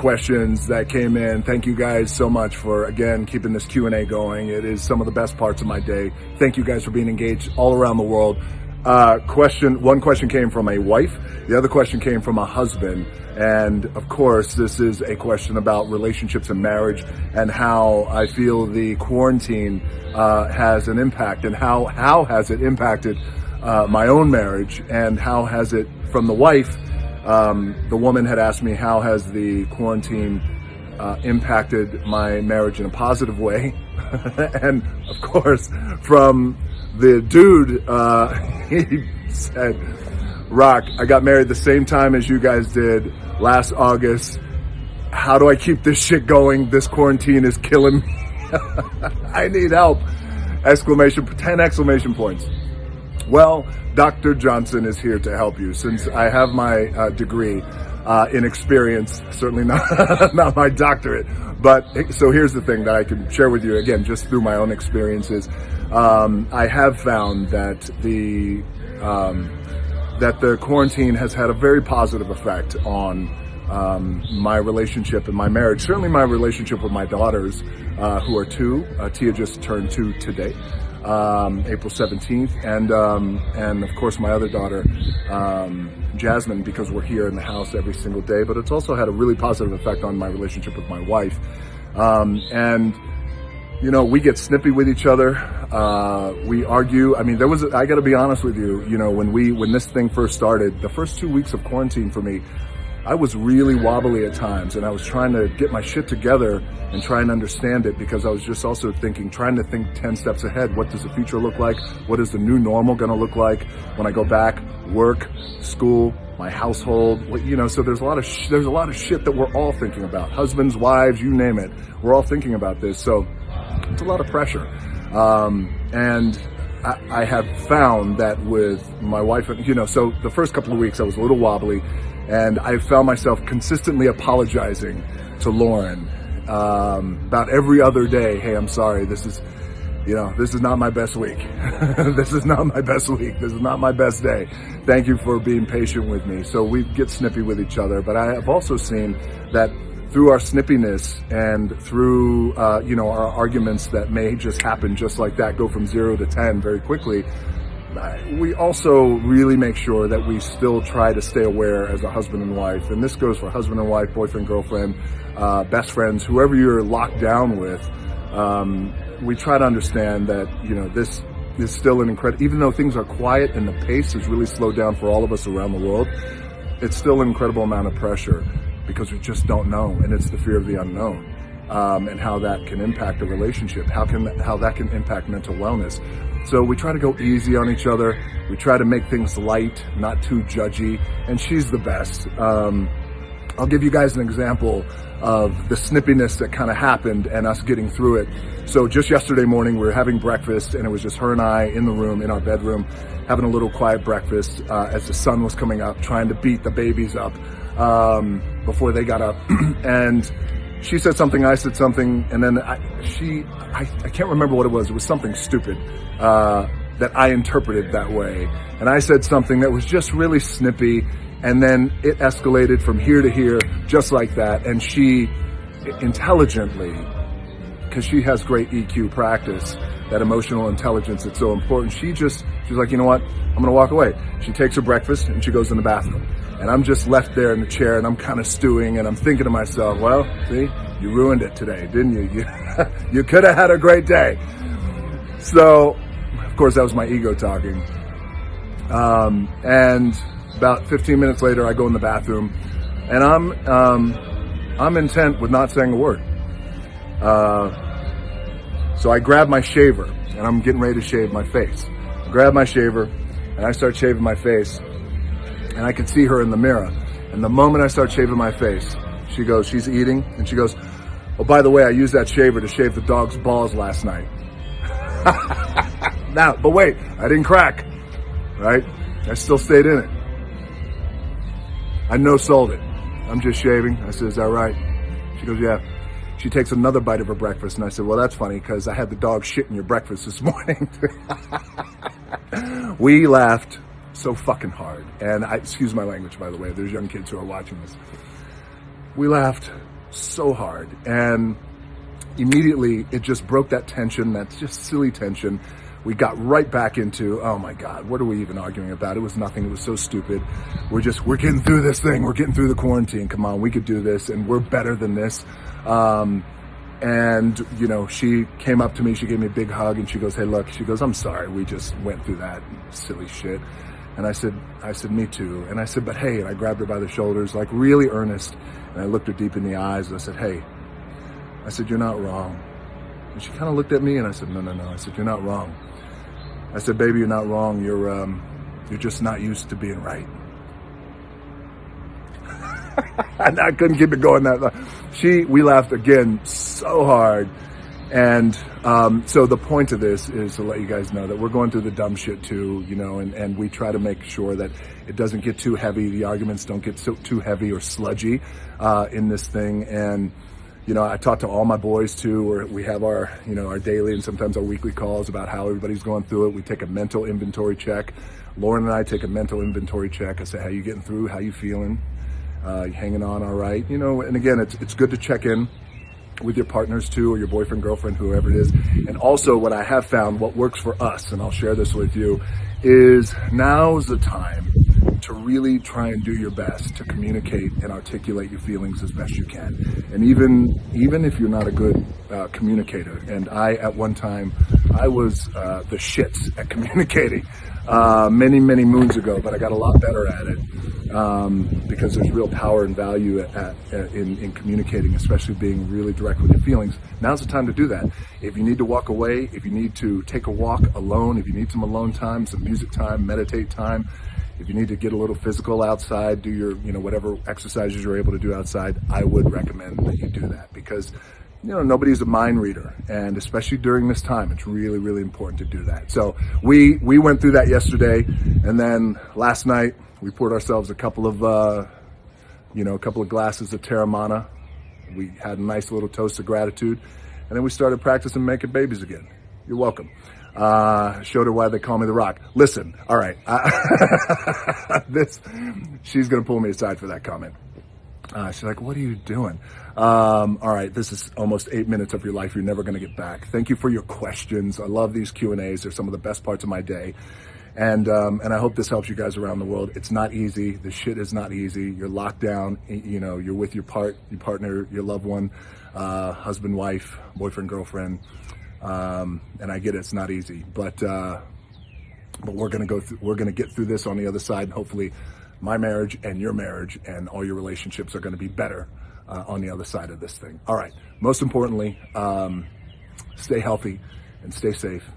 questions that came in. Thank you guys so much for, again, keeping this Q&A going. It is some of the best parts of my day. Thank you guys for being engaged all around the world. One question came from a wife. The other question came from a husband. And of course, this is a question about relationships and marriage and how I feel the quarantine has an impact, and how has it impacted my own marriage, and how has it, from the wife, the woman had asked me, how has the quarantine impacted my marriage in a positive way? And of course, from the dude, he said, Rock, I got married the same time as you guys did last August. How do I keep this shit going? This quarantine is killing me. I need help. 10 exclamation points. Well, Dr. Johnson is here to help you, since I have my degree in experience, certainly not my doctorate. But so here's the thing that I can share with you, again, just through my own experiences. I have found that the quarantine has had a very positive effect on my relationship and my marriage. Certainly my relationship with my daughters, who are 2. Tia just turned 2 today, April 17th. And of course my other daughter, Jasmine, because we're here in the house every single day. But it's also had a really positive effect on my relationship with my wife. And you know, we get snippy with each other. We argue. I mean, I gotta be honest with you, you know, when this thing first started, the first 2 weeks of quarantine for me, I was really wobbly at times, and I was trying to get my shit together and try and understand it, because I was just also trying to think 10 steps ahead. What does the future look like? What is the new normal gonna look like when I go back? Work, school, my household, you know, so there's a lot of shit that we're all thinking about. Husbands, wives, you name it. We're all thinking about this. So it's a lot of pressure. And I have found that with my wife, you know, so the first couple of weeks I was a little wobbly, and I found myself consistently apologizing to Lauren about every other day. Hey, I'm sorry. This is not my best week. This is not my best week. This is not my best day. Thank you for being patient with me. So we get snippy with each other. But I have also seen that through our snippiness and through, our arguments that may just happen just like that, go from 0 to 10 very quickly, we also really make sure that we still try to stay aware as a husband and wife. And this goes for husband and wife, boyfriend, girlfriend, best friends, whoever you're locked down with. We try to understand that, you know, this is still an incredible, even though things are quiet and the pace has really slowed down for all of us around the world, it's still an incredible amount of pressure, because we just don't know. And it's the fear of the unknown, and how that can impact a relationship, how that can impact mental wellness. So we try to go easy on each other. We try to make things light, not too judgy. And she's the best. I'll give you guys an example of the snippiness that kind of happened and us getting through it. So just yesterday morning, we were having breakfast, and it was just her and I in the room, in our bedroom, having a little quiet breakfast as the sun was coming up, trying to beat the babies up before they got up. And she said something, I said something, and then I can't remember what it was. It was something stupid that I interpreted that way. And I said something that was just really snippy, and then it escalated from here to here, just like that. And she intelligently, because she has great EQ practice, that emotional intelligence that's so important, she's like, you know what, I'm gonna walk away. She takes her breakfast and she goes in the bathroom. And I'm just left there in the chair, and I'm kind of stewing, and I'm thinking to myself, well, see, you ruined it today, didn't you? You could have had a great day. So, of course, that was my ego talking. And about 15 minutes later, I go in the bathroom, and I'm intent with not saying a word. So I grab my shaver, and I'm getting ready to shave my face. I grab my shaver, and I start shaving my face. And I can see her in the mirror. And the moment I start shaving my face, she's eating, and she goes, oh, by the way, I used that shaver to shave the dog's balls last night. Now, but wait, I didn't crack, right? I still stayed in it. I no-sold it. I'm just shaving. I said, is that right? She goes, yeah. She takes another bite of her breakfast, and I said, well, that's funny, because I had the dog shit in your breakfast this morning. We laughed so fucking hard. And excuse my language, by the way. There's young kids who are watching this. We laughed so hard. And immediately it just broke that tension, that just silly tension. We got right back into, oh my God, what are we even arguing about? It was nothing. It was so stupid. We're getting through this thing. We're getting through the quarantine. Come on, we could do this, and we're better than this. And, you know, she came up to me, she gave me a big hug, and she goes, hey, look, she goes, I'm sorry. We just went through that silly shit. And I said, me too. And I said, but hey, and I grabbed her by the shoulders, like really earnest. And I looked her deep in the eyes, and I said, hey, I said, you're not wrong. And she kind of looked at me, and I said, no. I said, you're not wrong. I said, baby, you're not wrong. You're just not used to being right. And I couldn't keep it going that long. We laughed again so hard. And so the point of this is to let you guys know that we're going through the dumb shit too, you know, and we try to make sure that it doesn't get too heavy. The arguments don't get too heavy or sludgy in this thing. And, you know, I talk to all my boys too, or we have our, you know, our daily and sometimes our weekly calls about how everybody's going through it. We take a mental inventory check. Lauren and I take a mental inventory check. I say, how you getting through? How you feeling? You hanging on all right? You know, and again, it's good to check in with your partners too, or your boyfriend, girlfriend, whoever it is. And also what I have found, what works for us, and I'll share this with you, is now's the time to really try and do your best to communicate and articulate your feelings as best you can. And even if you're not a good communicator, and at one time, I was the shits at communicating many moons ago, but I got a lot better at it. Because there's real power and value in communicating, especially being really direct with your feelings. Now's the time to do that. If you need to walk away, if you need to take a walk alone, if you need some alone time, some music time, meditate time, if you need to get a little physical outside, do your, you know, whatever exercises you're able to do outside, I would recommend that you do that, because, you know, nobody's a mind reader, and especially during this time, it's really important to do that. So we went through that yesterday, and then last night we poured ourselves a couple of glasses of Terramana. We had a nice little toast of gratitude, and then we started practicing making babies again. You're welcome. Showed her why they call me the Rock. Listen, all right, she's gonna pull me aside for that comment. She's like, what are you doing? All right, this is almost 8 minutes of your life you're never gonna get back. Thank you for your questions. I love these Q&As. They're some of the best parts of my day. And I hope this helps you guys around the world. It's not easy. This shit is not easy. You're locked down. You know, you're with your partner, your loved one, husband, wife, boyfriend, girlfriend. And I get it. It's not easy, but we're gonna get through this on the other side. And hopefully, my marriage and your marriage and all your relationships are going to be better on the other side of this thing. All right. Most importantly, stay healthy and stay safe.